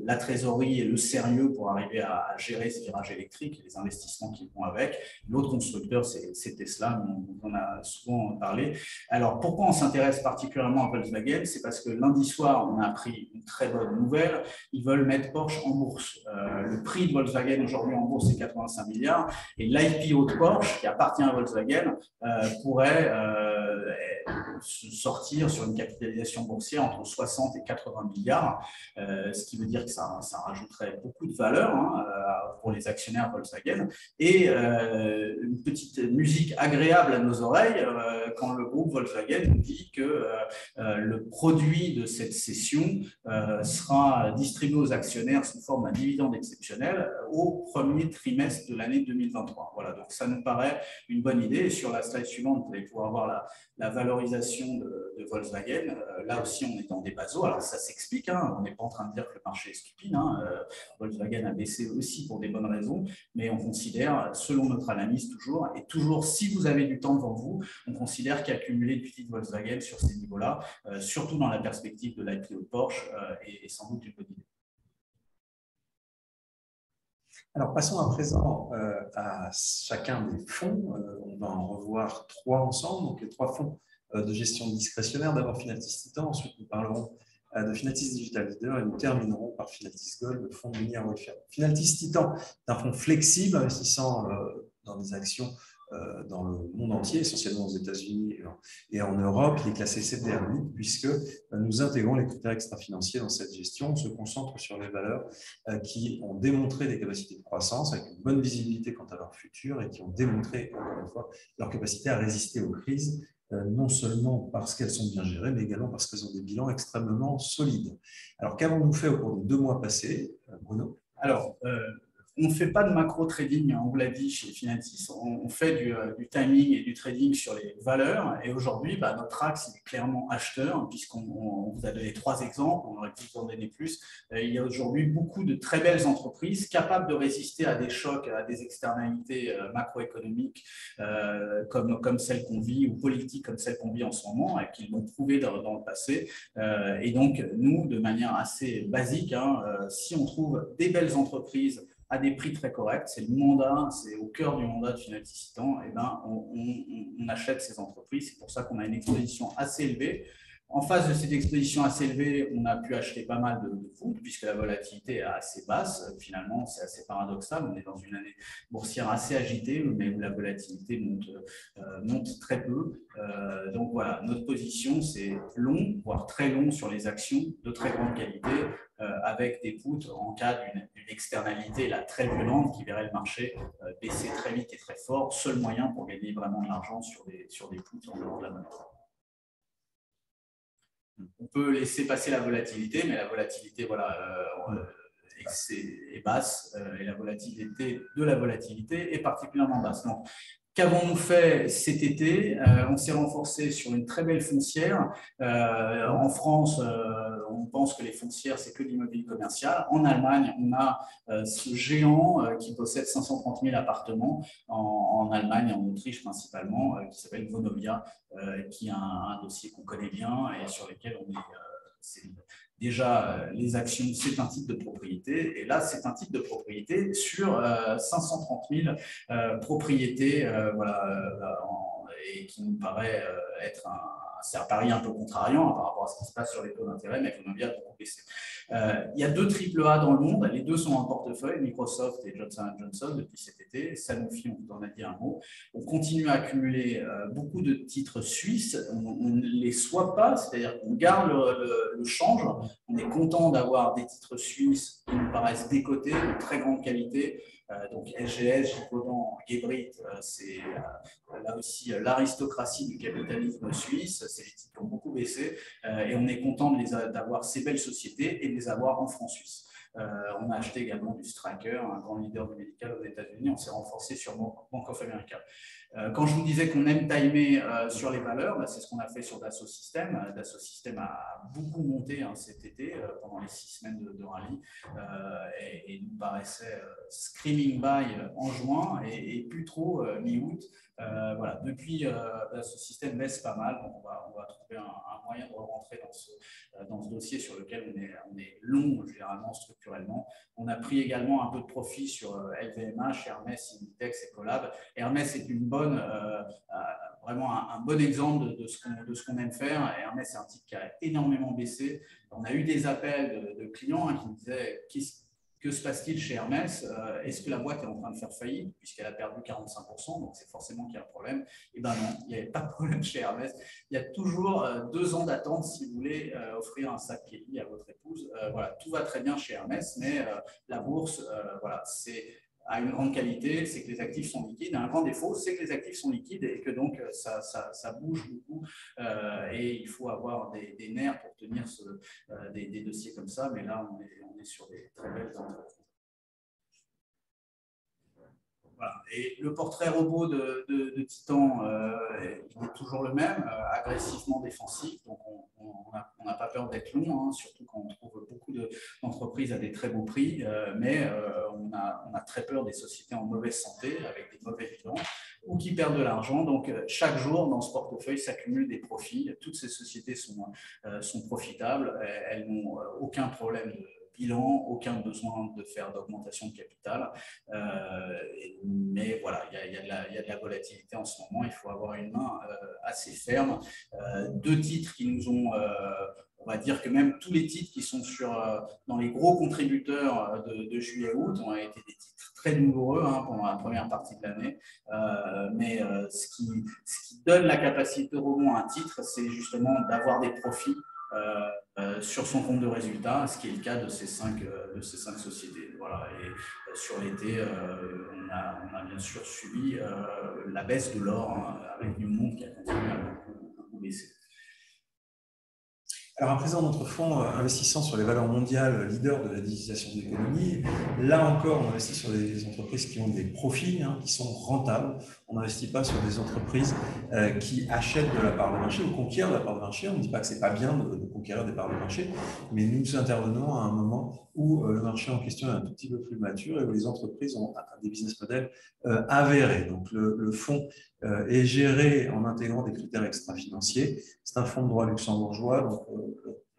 la trésorerie et le sérieux pour arriver à gérer ces virages électriques et les investissements qui vont avec. L'autre constructeur, c'est Tesla, on en a souvent parlé. Alors, pourquoi on s'intéresse particulièrement à Volkswagen? C'est parce que lundi soir, on a appris une très bonne nouvelle. Ils veulent mettre Porsche en bourse. Le prix de Volkswagen aujourd'hui en bourse, c'est 85 milliards. Et l'IPO de Porsche, qui appartient à Volkswagen, pourrait sortir sur une capitalisation boursière entre 60 et 80 milliards, ce qui veut dire que ça rajouterait beaucoup de valeur pour les actionnaires Volkswagen. Et une petite musique agréable à nos oreilles quand le groupe Volkswagen nous dit que le produit de cette cession sera distribué aux actionnaires sous forme d'un dividende exceptionnel au premier trimestre de l'année 2023. Voilà, donc ça nous paraît une bonne idée. Et sur la slide suivante, vous allez pouvoir voir la valorisation de Volkswagen. Là aussi, on est dans des bases. Alors, ça s'explique. On n'est pas en train de dire que le marché est stupide. Volkswagen a baissé aussi pour des bonnes raisons, mais on considère, selon notre analyse toujours, si vous avez du temps devant vous, on considère qu'accumuler une petite Volkswagen sur ces niveaux-là, surtout dans la perspective de l'IPO de Porsche, est sans doute une bonne idée. Alors, passons à présent à chacun des fonds. On va en revoir 3 ensemble, donc les 3 fonds de gestion discrétionnaire. D'abord Finatis Titan, ensuite nous parlerons de Finatis Digital Leader et nous terminerons par Finatis Gold, le fonds de minière Welfare. Finatis Titan est un fonds flexible investissant dans des actions dans le monde entier, essentiellement aux États-Unis et en Europe. Il est classé CDR8 puisque nous intégrons les critères extra-financiers dans cette gestion. On se concentre sur les valeurs qui ont démontré des capacités de croissance avec une bonne visibilité quant à leur futur et qui ont démontré, encore une fois, leur capacité à résister aux crises, non seulement parce qu'elles sont bien gérées, mais également parce qu'elles ont des bilans extrêmement solides. Alors, qu'avons-nous fait au cours des 2 mois passés, Bruno? Alors, on ne fait pas de macro-trading, on vous l'a dit chez Finatis, on fait du timing et du trading sur les valeurs. Et aujourd'hui, notre axe est clairement acheteur, puisqu'on vous a donné 3 exemples, on aurait pu vous en donner plus. Il y a aujourd'hui beaucoup de très belles entreprises capables de résister à des chocs, à des externalités macroéconomiques comme celles qu'on vit, ou politiques comme celles qu'on vit en ce moment, et qui l'ont prouvé dans le passé. Et donc, nous, de manière assez basique, si on trouve des belles entreprises à des prix très corrects, c'est le mandat, c'est au cœur du mandat de Finatis Titan, et on achète ces entreprises. C'est pour ça qu'on a une exposition assez élevée. En face de cette exposition assez élevée, on a pu acheter pas mal de foot, puisque la volatilité est assez basse. Finalement, c'est assez paradoxal. On est dans une année boursière assez agitée, mais où la volatilité monte très peu. Donc voilà, notre position, c'est long, voire très long sur les actions de très grande qualité, avec des puts en cas d'une externalité très violente qui verrait le marché baisser très vite et très fort. Seul moyen pour gagner vraiment de l'argent sur des puts en dehors de la monnaie. On peut laisser passer la volatilité, mais la volatilité est basse et la volatilité de la volatilité est particulièrement basse. Donc, qu'avons-nous fait cet été? On s'est renforcé sur une très belle foncière. En France, on pense que les foncières, c'est que l'immobilier commercial. En Allemagne, on a ce géant qui possède 530 000 appartements en Allemagne, en Autriche principalement, qui s'appelle Vonovia, qui a un dossier qu'on connaît bien et sur lequel on est… Déjà, les actions, c'est un titre de propriété. Et là, c'est un titre de propriété sur 530 000 propriétés, et qui nous paraît être c'est un pari un peu contrariant par rapport à ce qui se passe sur les taux d'intérêt, mais Columbia a beaucoup baissé. Il y a 2 AAA dans le monde, les 2 sont en portefeuille, Microsoft et Johnson & Johnson depuis cet été. Sanofi, on vous en a dit un mot. On continue à accumuler beaucoup de titres suisses, on ne les swap pas, c'est-à-dire qu'on garde le change, on est content d'avoir des titres suisses qui nous paraissent décotés, de très grande qualité. Donc SGS, Givaudan, Geberit, c'est là aussi l'aristocratie du capitalisme suisse, c'est les titres qui ont beaucoup baissé et on est content d'avoir ces belles sociétés et de les avoir en francs suisses. On a acheté également du Stryker, un grand leader du médical aux États-Unis, on s'est renforcé sur Bank of America. Quand je vous disais qu'on aime timer sur les valeurs, c'est ce qu'on a fait sur Dassault Systèmes. Dassault Systèmes a beaucoup monté cet été pendant les 6 semaines de rallye et nous paraissait screaming buy en juin et plus trop mi-août. Voilà, depuis, ce système baisse pas mal, donc on va trouver un moyen de rentrer dans ce dossier sur lequel on est long, généralement, structurellement. On a pris également un peu de profit sur LVMH, Hermès, Inditex et Collab. Hermès est une bonne, vraiment un bon exemple de ce qu'on aime faire. Et Hermès, c'est un titre qui a énormément baissé. On a eu des appels de clients qui nous disaient que se passe-t-il chez Hermès? Est-ce que la boîte est en train de faire faillite puisqu'elle a perdu 45%? Donc, c'est forcément qu'il y a un problème. Eh bien non, il n'y avait pas de problème chez Hermès. Il y a toujours 2 ans d'attente si vous voulez offrir un sac Kelly à votre épouse. Voilà, tout va très bien chez Hermès, mais la bourse, voilà, a une grande qualité, c'est que les actifs sont liquides. Un grand défaut, c'est que les actifs sont liquides et que donc ça bouge beaucoup et il faut avoir des nerfs pour tenir des dossiers comme ça. Mais là, on est sur des très belles entreprises. Voilà. Et le portrait robot de Titan il est toujours le même, agressivement défensif. Donc, on n'a pas peur d'être long, surtout quand on trouve beaucoup d'entreprises à des très beaux prix. Mais on a très peur des sociétés en mauvaise santé, avec des mauvais bilans, ou qui perdent de l'argent. Donc, chaque jour, dans ce portefeuille, s'accumulent des profits. Toutes ces sociétés sont profitables. Elles n'ont aucun problème de bilan, aucun besoin de faire d'augmentation de capital. Mais voilà, il y a de la volatilité en ce moment. Il faut avoir une main assez ferme. 2 titres qui nous ont... on va dire que même tous les titres qui sont dans les gros contributeurs de juillet-août ont été des titres très douloureux pendant la première partie de l'année. Mais ce qui donne la capacité de rebond à un titre, c'est justement d'avoir des profits sur son compte de résultats, ce qui est le cas de ces 5 sociétés. Voilà. Et sur l'été, on a bien sûr subi la baisse de l'or avec du monde qui a continué à beaucoup baisser. Alors, à présent, notre fonds investissant sur les valeurs mondiales, leader de la digitalisation de l'économie, là encore, on investit sur des entreprises qui ont des profits, qui sont rentables. On n'investit pas sur des entreprises qui achètent de la part de marché ou conquièrent de la part de marché. On ne dit pas que ce n'est pas bien de conquérir des parts de marché, mais nous intervenons à un moment où le marché en question est un tout petit peu plus mature et où les entreprises ont des business models avérés. Donc, le fonds est géré en intégrant des critères extra-financiers. C'est un fonds de droit luxembourgeois, donc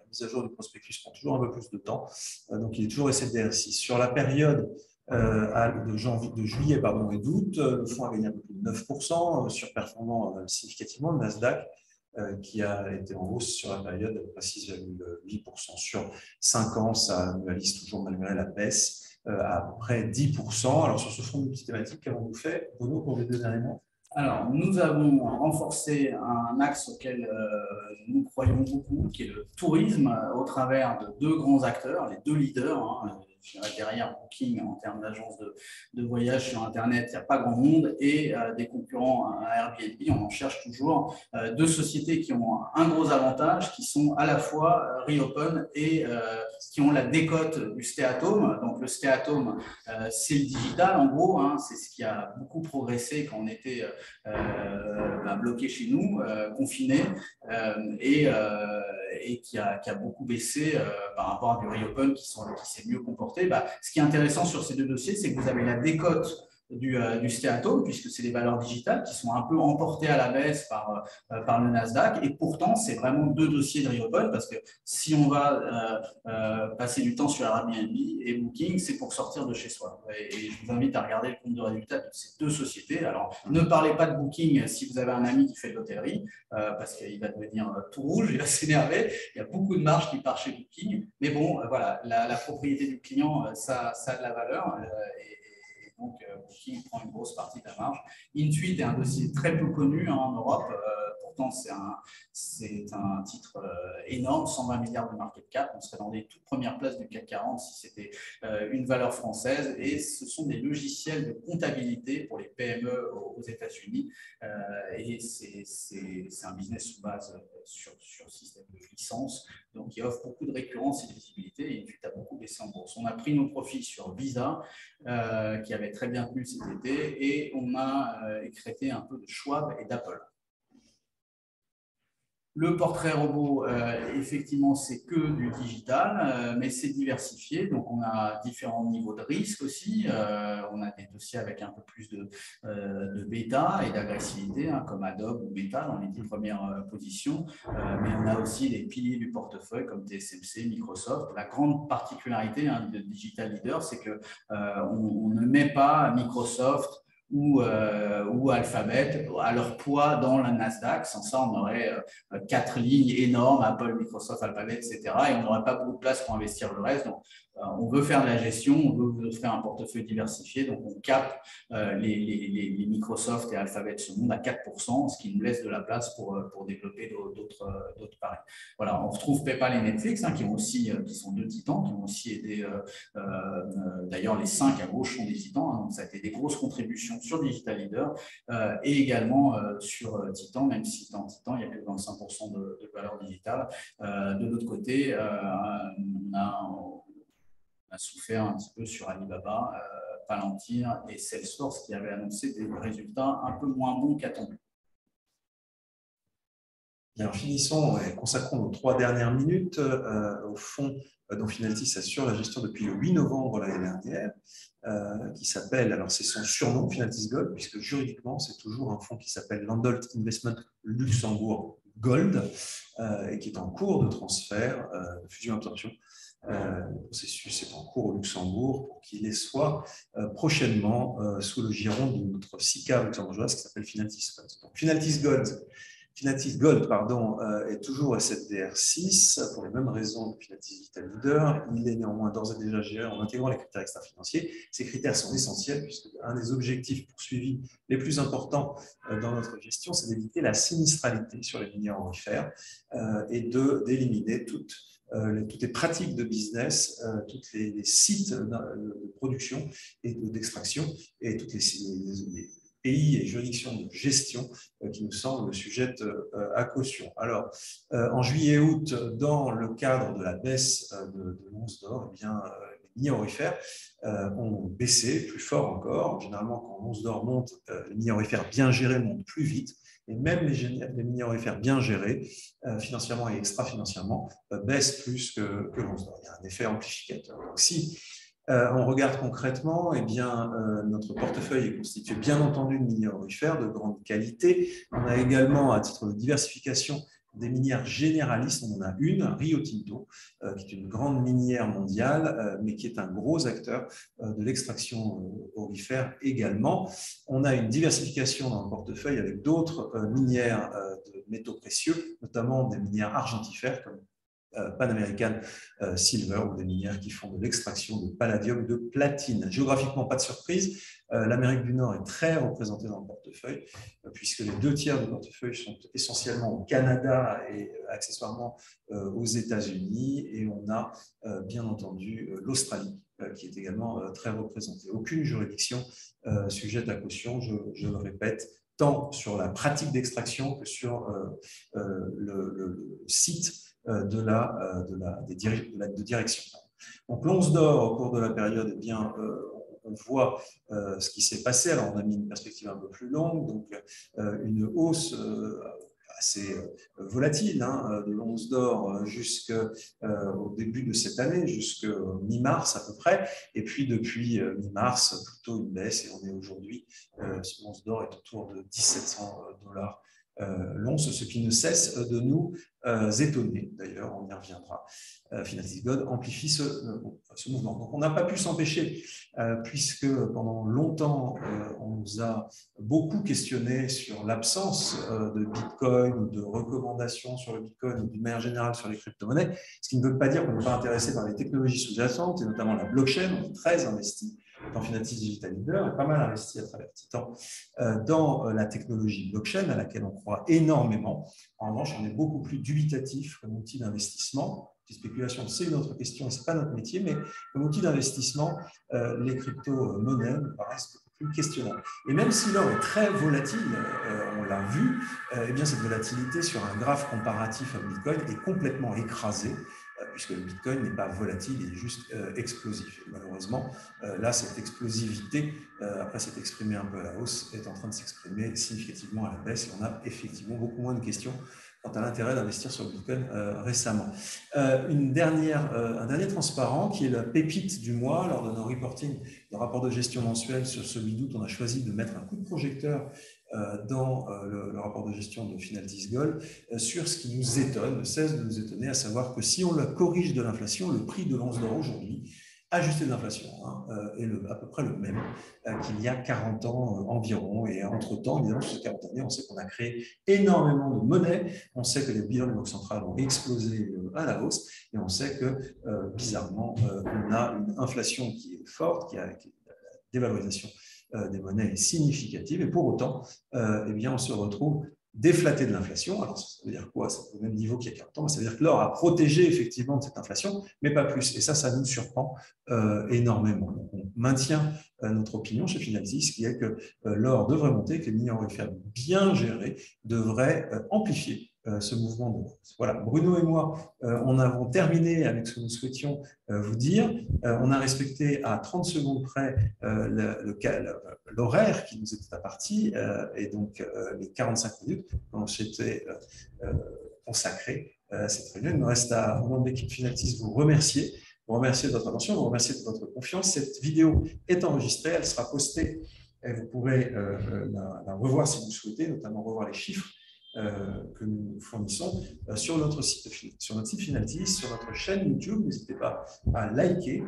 la mise à jour du prospectus prend toujours un peu plus de temps. Donc, il est toujours SFDR6. Sur la période de juillet et d'août, le fonds a gagné un peu plus de 9%, surperformant significativement le Nasdaq, qui a été en hausse sur la période à peu près 6,8%. Sur 5 ans, ça annualise toujours malgré la baisse à peu près 10%. Alors, sur ce fonds multithématique, qu'avons-nous fait, Bruno, pour les 2 derniers mois? Alors, nous avons renforcé un axe auquel nous croyons beaucoup, qui est le tourisme, au travers de 2 grands acteurs, les 2 leaders. Derrière Booking, en termes d'agence de voyage sur Internet, il n'y a pas grand monde, et des concurrents à Airbnb, on en cherche toujours. 2 sociétés qui ont un gros avantage, qui sont à la fois Reopen et qui ont la décote du Stay at Home. Donc, le Stay at Home, c'est le digital, en gros, c'est ce qui a beaucoup progressé quand on était bloqué chez nous, confiné, et qui a beaucoup baissé par rapport à du Reopen qui s'est mieux comporté. Ce qui est intéressant sur ces 2 dossiers, c'est que vous avez la décote du stéatome, puisque c'est des valeurs digitales qui sont un peu emportées à la baisse par le Nasdaq. Et pourtant, c'est vraiment deux dossiers de Riopod, parce que si on va passer du temps sur Airbnb et Booking, c'est pour sortir de chez soi. Et je vous invite à regarder le compte de résultat de ces deux sociétés. Alors, ne parlez pas de Booking si vous avez un ami qui fait de l'hôtellerie, parce qu'il va devenir tout rouge, il va s'énerver. Il y a beaucoup de marge qui part chez Booking. Mais bon, voilà, la propriété du client, ça a de la valeur. Et donc, Booking prend une grosse partie de la marge. Intuit est un dossier très peu connu en Europe. Pourtant, c'est un titre énorme, 120 milliards de market cap. On serait dans les toutes premières places du CAC 40 si c'était une valeur française. Et ce sont des logiciels de comptabilité pour les PME aux États-Unis. Et c'est un business sous base sur système de licence, donc qui offre beaucoup de récurrence et de visibilité. Et Intuit a beaucoup baissé en bourse. On a pris nos profits sur Visa, qui avait très bien tenu cet été, et on a écrété un peu de Schwab et d'Apple. Le portrait robot, effectivement, c'est que du digital, mais c'est diversifié. Donc, on a différents niveaux de risque aussi. On a des dossiers avec un peu plus de bêta et d'agressivité, hein, comme Adobe ou Meta dans les 10 premières positions. Mais on a aussi des piliers du portefeuille comme TSMC, Microsoft. La grande particularité de Digital Leader, c'est qu'on ne met pas Microsoft ou Alphabet à leur poids dans la Nasdaq. Sans ça, on aurait 4 lignes énormes, Apple, Microsoft, Alphabet, etc. Et on n'aurait pas beaucoup de place pour investir le reste. Donc, on veut faire de la gestion, on veut vous offrir un portefeuille diversifié. Donc, on capte les Microsoft et Alphabet de ce monde à 4%, ce qui nous laisse de la place pour développer d'autres paris. Voilà, on retrouve PayPal et Netflix, hein, qui sont deux titans, qui ont aussi aidé. D'ailleurs, les 5 à gauche sont des titans. Hein, donc, ça a été des grosses contributions sur Digital Leader et également sur Titan, même si dans Titan, il y a plus de 25% de valeur digitale. De l'autre côté, on a souffert un petit peu sur Alibaba, Palantir et Salesforce qui avaient annoncé des résultats un peu moins bons qu'attendus. Bien, finissons et consacrons nos 3 dernières minutes au fonds dont Finaltis assure la gestion depuis le 8 novembre l'année dernière, qui s'appelle, alors c'est son surnom, Finaltis Gold, puisque juridiquement, c'est toujours un fonds qui s'appelle Landolt Investment Luxembourg Gold, et qui est en cours de transfert, de fusion-absorption. Le processus est en cours au Luxembourg pour qu'il soit prochainement sous le giron de notre SICAV luxembourgeoise qui s'appelle Finaltis Gold. Donc, Finaltis Gold est toujours SFDR6 pour les mêmes raisons que Finaltis Digital Leader. Il est néanmoins d'ores et déjà géré en intégrant les critères extra-financiers. Ces critères sont essentiels puisque un des objectifs poursuivis les plus importants dans notre gestion, c'est d'éviter la sinistralité sur les minéraux aurifères et d'éliminer toutes les pratiques de business, tous les sites de production et d'extraction et toutes les pays et juridictions de gestion qui nous semblent sujettes à caution. Alors, en juillet-août, dans le cadre de la baisse de l'once d'or, eh bien, les minières aurifères ont baissé plus fort encore. Généralement, quand l'once d'or monte, les minières aurifères bien gérées montent plus vite. Et même les minières aurifères bien gérées, financièrement et extra-financièrement, baissent plus que l'once d'or. Il y a un effet amplificateur. Donc, si on regarde concrètement, eh bien, notre portefeuille est constitué bien entendu de minières aurifères de grande qualité. On a également, à titre de diversification, des minières généralistes. On en a une, Rio Tinto, qui est une grande minière mondiale, mais qui est un gros acteur de l'extraction aurifère également. On a une diversification dans le portefeuille avec d'autres minières de métaux précieux, notamment des minières argentifères comme Pan American Silver ou des minières qui font de l'extraction de palladium, de platine. Géographiquement, pas de surprise, l'Amérique du Nord est très représentée dans le portefeuille puisque les 2 tiers du portefeuille sont essentiellement au Canada et accessoirement aux États-Unis, et on a bien entendu l'Australie qui est également très représentée. Aucune juridiction sujette à caution, je le répète, tant sur la pratique d'extraction que sur le site de direction. Donc, l'once d'or, au cours de la période, eh bien, on voit ce qui s'est passé. Alors, on a mis une perspective un peu plus longue, donc une hausse assez volatile, hein, de l'once d'or jusqu'au début de cette année, jusqu'au mi-mars à peu près. Et puis depuis mi-mars, plutôt une baisse. Et on est aujourd'hui, l'once d'or est autour de 1700 dollars l'once, ce qui ne cesse de nous étonner. D'ailleurs, on y reviendra. Finaltis Gold amplifie ce mouvement. Donc, on n'a pas pu s'empêcher, puisque pendant longtemps, on nous a beaucoup questionné sur l'absence de Bitcoin ou de recommandations sur le Bitcoin ou d'une manière générale sur les crypto-monnaies, ce qui ne veut pas dire qu'on n'est pas intéressé par les technologies sous-jacentes, et notamment la blockchain. On est très investi dans Finaltis Digital Leader et pas mal investi à travers Titan dans la technologie blockchain à laquelle on croit énormément. En revanche, on est beaucoup plus dubitatif comme outil d'investissement. Les spéculations, c'est une autre question et ce n'est pas notre métier, mais comme outil d'investissement, les crypto-monnaies nous paraissent beaucoup plus questionnables. Et même si l'or est très volatile, on l'a vu, eh bien cette volatilité sur un graphe comparatif à Bitcoin est complètement écrasée, puisque le Bitcoin n'est pas volatile, il est juste explosif. Et malheureusement, là, cette explosivité, après s'être exprimée un peu à la hausse, est en train de s'exprimer significativement à la baisse. Et on a effectivement beaucoup moins de questions quant à l'intérêt d'investir sur le Bitcoin récemment. Un dernier transparent qui est la pépite du mois lors de nos reporting, le rapport de gestion mensuel sur celui d'août. On a choisi de mettre un coup de projecteur dans le rapport de gestion de Finaltis Gold sur ce qui nous étonne, ne cesse de nous étonner, à savoir que si on le corrige de l'inflation, le prix de l'once d'or aujourd'hui, ajusté de l'inflation, est à peu près le même qu'il y a 40 ans environ. Et entre-temps, évidemment, sur ces 40 années, on sait qu'on a créé énormément de monnaie, on sait que les bilans de banque centrale ont explosé à la hausse, et on sait que, bizarrement, on a une inflation qui est forte, qui a la dévalorisation des monnaies est significative, et pour autant, eh bien, on se retrouve déflaté de l'inflation. Alors, ça veut dire quoi? C'est au même niveau qu'il y a 40 ans. Ça veut dire que l'or a protégé effectivement de cette inflation, mais pas plus. Et ça nous surprend énormément. Donc, on maintient notre opinion chez Finaltis, qui est que l'or devrait monter, que les minières aurifères bien gérées devraient amplifier ce mouvement de hausse. Voilà, Bruno et moi, on avons terminé avec ce que nous souhaitions vous dire. On a respecté à 30 secondes près l'horaire qui nous était imparti et donc les 45 minutes dont j'étais consacré à cette réunion. Il me reste au nom de l'équipe Finaltis vous remercier. Vous remercier de votre attention, vous remercier de votre confiance. Cette vidéo est enregistrée, elle sera postée et vous pourrez la revoir si vous souhaitez, notamment revoir les chiffres que nous fournissons sur notre site Finaltis, sur notre chaîne YouTube. N'hésitez pas à liker,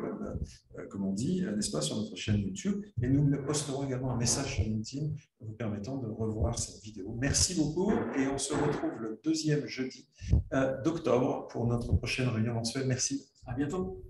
comme on dit, n'est-ce pas, sur notre chaîne YouTube. Et nous posterons également un message sur LinkedIn vous permettant de revoir cette vidéo. Merci beaucoup et on se retrouve le deuxième jeudi d'octobre pour notre prochaine réunion mensuelle. Merci. À bientôt.